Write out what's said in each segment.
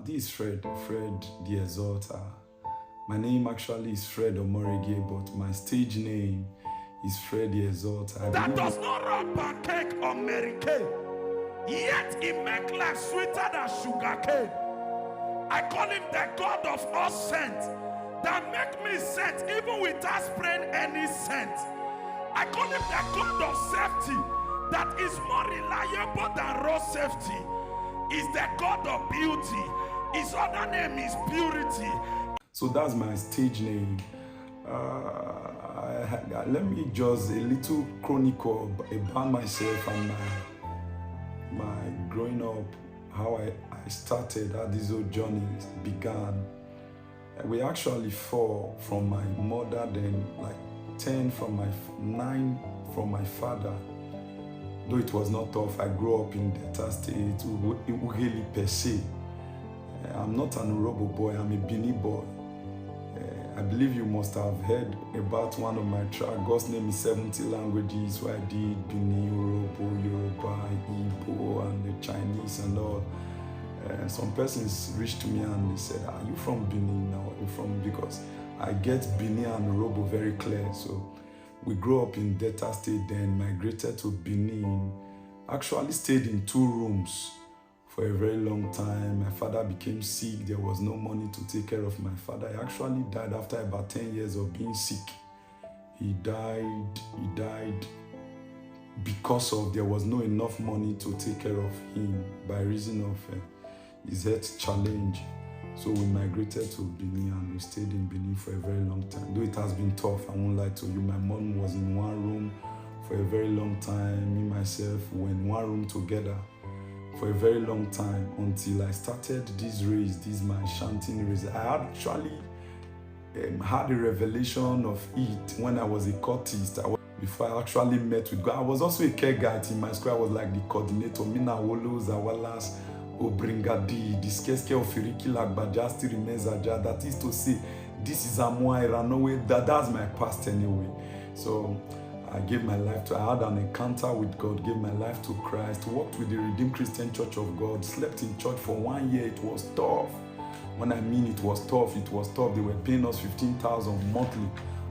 This is Fred the Exalter. My name actually is Fred Omorege, but my stage name is Fred the Exalter. That does not rub pancake or Mary Kay, yet he make life sweeter than sugar cane. I call him the God of all scent, that make me scent even without spraying any scent. I call him the God of safety, that is more reliable than road safety. Is the God of beauty. His other name is purity. So that's my stage name. Let me just a little chronicle about myself and my growing up, how I started, how this whole journey began. We actually 4 from my mother, then like 10 from 9 from my father. Though it was not tough, I grew up in Delta State, Ughelli per se. I'm not an Urobo boy, I'm a Bini boy. I believe you must have heard about one of my tracks. God's name is 70 languages, where I did Bini, Urobo, Yoruba, Igbo, and the Chinese and all. Some persons reached me and they said, "Are you from Benin now?" Because I get Bini and Urobo very clear. So we grew up in Delta State, then migrated to Benin. Actually stayed in 2 rooms for a very long time. My father became sick. There was no money to take care of my father. He actually died after about 10 years of being sick. He died because of there was no enough money to take care of him by reason of his health challenge. So we migrated to Benin and we stayed in Benin for a very long time. Though it has been tough, I won't lie to you. My mom was in 1 room for a very long time. Me, myself, we were in 1 room together for a very long time until I started this race, this my chanting race. I actually had a revelation of it when I was a courtist. Before I actually met with God. I was also a care guide in my school. I was like the coordinator. Mina Wolo, Zawalas, Obringadi, Diskeske Ofiriki Lagbaja still remains Aja. That is to say, this is Amwa Iranowe. That's my past anyway. So I gave my life to, I had an encounter with God, gave my life to Christ, worked with the Redeemed Christian Church of God, slept in church for 1 year. It was tough. When I mean it was tough, it was tough. They were paying us 15,000 monthly.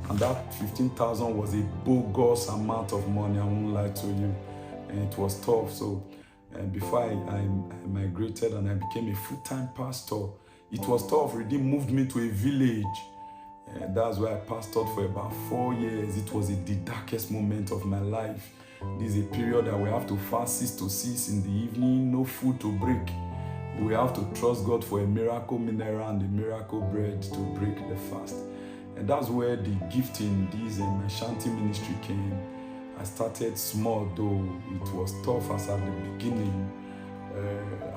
And that 15,000 was a bogus amount of money, I won't lie to you. And it was tough. So before I migrated and I became a full-time pastor, it was tough. Redeem moved me to a village. That's where I pastored for about 4 years. It was the darkest moment of my life. This is a period that we have to fast 6 to 6 in the evening, no food to break. We have to trust God for a miracle mineral and a miracle bread to break the fast. And that's where the gift in this my shanty ministry came. I started small, though it was tough as at the beginning.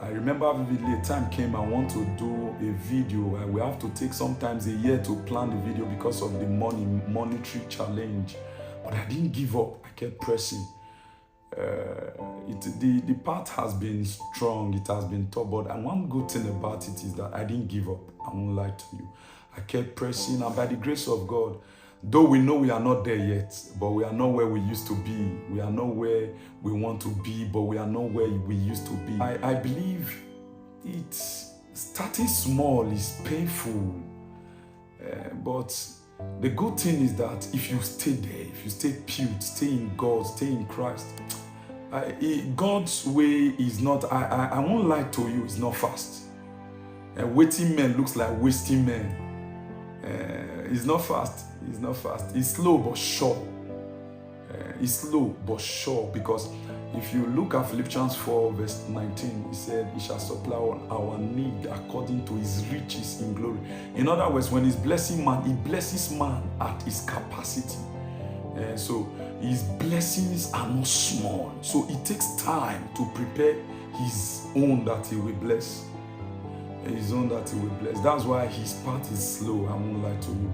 I remember vividly a time came I want to do a video. We have to take sometimes a year to plan the video because of the monetary challenge. But I didn't give up. I kept pressing. The path has been strong. It has been tough. But one good thing about it is that I didn't give up. I won't lie to you. I kept pressing, and by the grace of God, though we know we are not there yet, but we are not where we used to be. We are not where we want to be, but we are not where we used to be. I believe starting small is painful, but the good thing is that if you stay there, if you stay pure, stay in God, stay in Christ, God's way is not, I won't lie to you, it's not fast. Waiting men looks like wasting men. It's not fast. It's not fast. It's slow but sure. It's slow but sure, because if you look at Philippians 4 verse 19, he said, "He shall supply our need according to his riches in glory." In other words, when he's blessing man, he blesses man at his capacity. So his blessings are not small. So it takes time to prepare his own that he will bless. His own that he will bless. That's why his path is slow. I won't lie to you.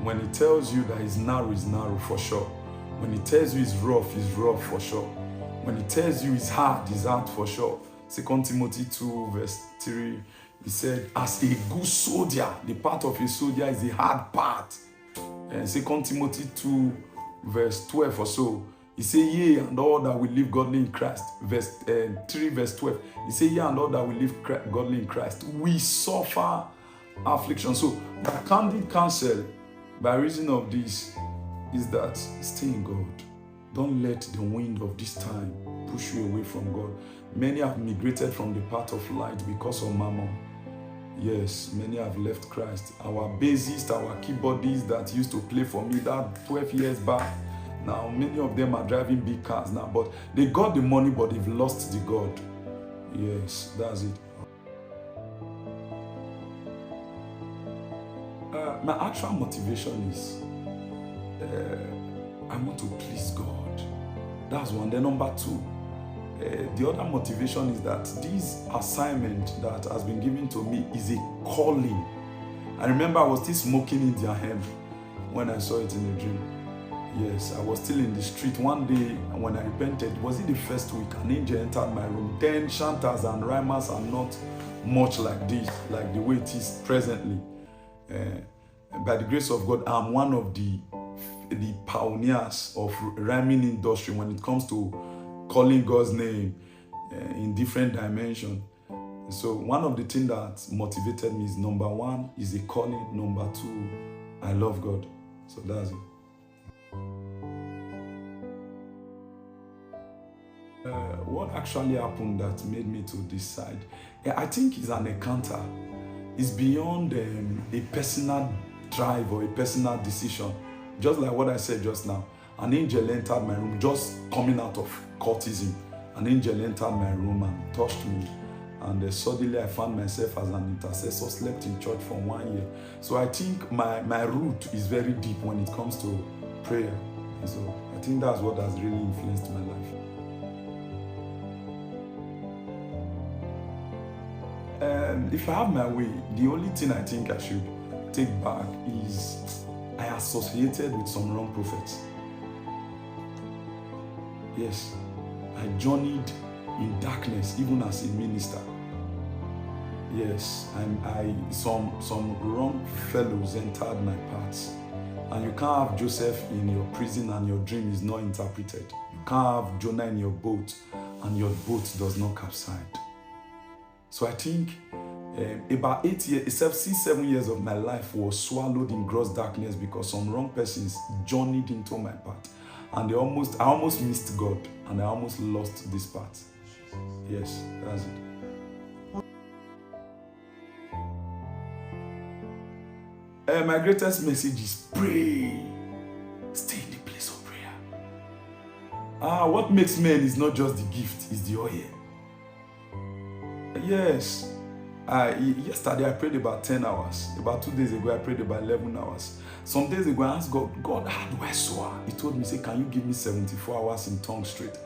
When he tells you that it's narrow for sure. When he tells you it's rough for sure. When he tells you it's hard for sure. 2 Timothy 2 verse 3, he said, as a good soldier, the part of a soldier is the hard part. And 2 Timothy 2 verse 12 or so, He said, yea, and all that will live godly in Christ. Verse 3, verse 12. He said, yea, and all that will live godly in Christ. We suffer affliction. So my candid counsel by reason of this is that stay in God. Don't let the wind of this time push you away from God. Many have migrated from the path of light because of mammon. Yes, many have left Christ. Our bassist, our keyboardist that used to play for me that 12 years back, now many of them are driving big cars now, but they got the money, but they've lost the God. Yes, that's it. My actual motivation is I want to please God. That's one. Then number two, the other motivation is that this assignment that has been given to me is a calling. I remember I was still smoking in their hemp when I saw it in a dream. Yes, I was still in the street. One day when I repented, was it the first week, an angel entered my room. Then chanters and rhymers are not much like this, like the way it is presently. By the grace of God, I'm one of the pioneers of rhyming industry when it comes to calling God's name in different dimensions. So one of the things that motivated me is number one is a calling. Number two, I love God. So that's it. What actually happened that made me to decide? I think it's an encounter. It's beyond a personal drive or a personal decision. Just like what I said just now. An angel entered my room, just coming out of cultism. An angel entered my room and touched me. And suddenly I found myself as an intercessor, slept in church for 1 year. So I think my root is very deep when it comes to prayer. And so I think that's what has really influenced my life. If I have my way, the only thing I think I should take back is I associated with some wrong prophets. Yes, I journeyed in darkness even as a minister. Yes, some wrong fellows entered my paths. And you can't have Joseph in your prison and your dream is not interpreted. You can't have Jonah in your boat and your boat does not capsize. So I think about 7 years of my life was swallowed in gross darkness because some wrong persons journeyed into my path. And I almost missed God and I almost lost this path. Yes, that's it. My greatest message is pray. Stay in the place of prayer. What makes men is not just the gift, it's the oil. Yes. Yesterday I prayed about 10 hours. About 2 days ago I prayed about 11 hours. Some days ago I asked God, how do I soar? He told me, say, can you give me 74 hours in tongue straight?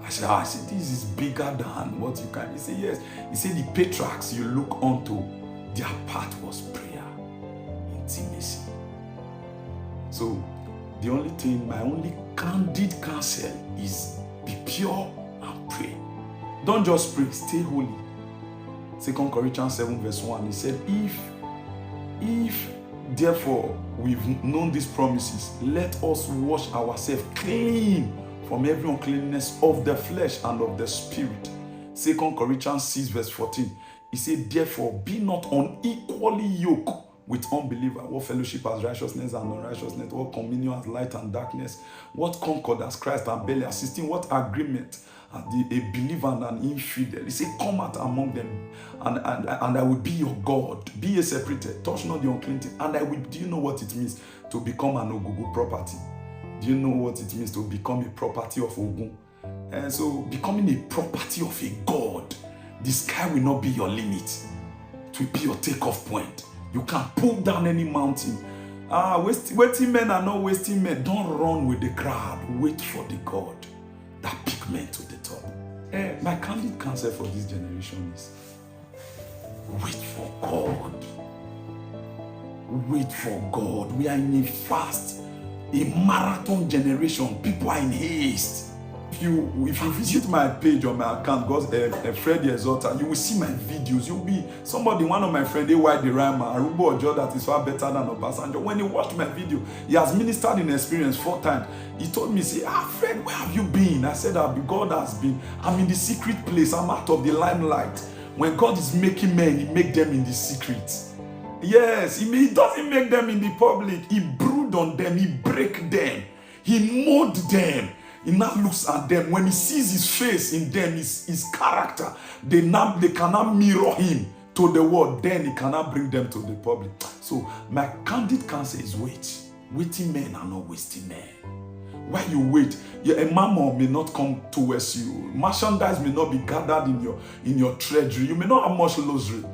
I said, this is bigger than what you can. He said, yes. He said, the patriarchs you look unto, their part was prayer, intimacy. So the only thing, my only candid counsel is be pure and pray. Don't just pray, stay holy. 2 Corinthians 7 verse 1, he said, if therefore we've known these promises, let us wash ourselves clean from every uncleanness of the flesh and of the spirit. 2 Corinthians 6 verse 14, he said, therefore be not unequally yoked with unbeliever. What fellowship has righteousness and unrighteousness? What communion has light and darkness? What concord has Christ and Belial? 16, what agreement a believer and an infidel? He said, come out among them and I will be your God. Be ye separated, touch not the unclean thing. And I will. Do you know what it means to become an Ogugu property? Do you know what it means to become a property of Ogun? And so becoming a property of a God, the sky will not be your limit. It will be your takeoff point. You can pull down any mountain. Waiting men are not wasting men. Don't run with the crowd. Wait for the God that pick men to the top. My candid counsel for this generation is wait for God. Wait for God. We are in a fast, a marathon generation. People are in haste. if you visit my page on my account, God's Fred the Exalter, you will see my videos. You'll be somebody, one of my friends, they white the Rama, Arubo Ojo, that is far better than Obasanjo. When he watched my video, he has ministered in experience 4 times. He told me, say, Fred, where have you been? I said, God has been. I'm in the secret place. I'm out of the limelight. When God is making men, he makes them in the secret. Yes, he doesn't make them in the public. He brood on them. He break them. He mold them. He now looks at them. When he sees his face in them, his character, they cannot mirror him to the world. Then he cannot bring them to the public. So my candid counsel is wait. Waiting men are not wasting men. While you wait, a mammon may not come towards you. Merchandise may not be gathered in your treasury. You may not have much luxury,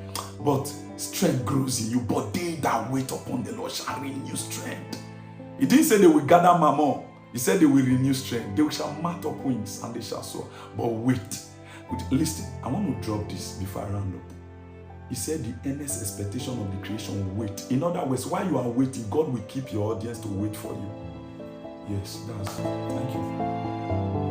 but strength grows in you. But they that wait upon the Lord shall renew strength. He didn't say they will gather mammon. He said they will renew strength. They shall mount up wings and they shall soar. But wait. Listen, I want to drop this before I round up. He said the earnest expectation of the creation will wait. In other words, while you are waiting, God will keep your audience to wait for you. Yes, that's it. Thank you.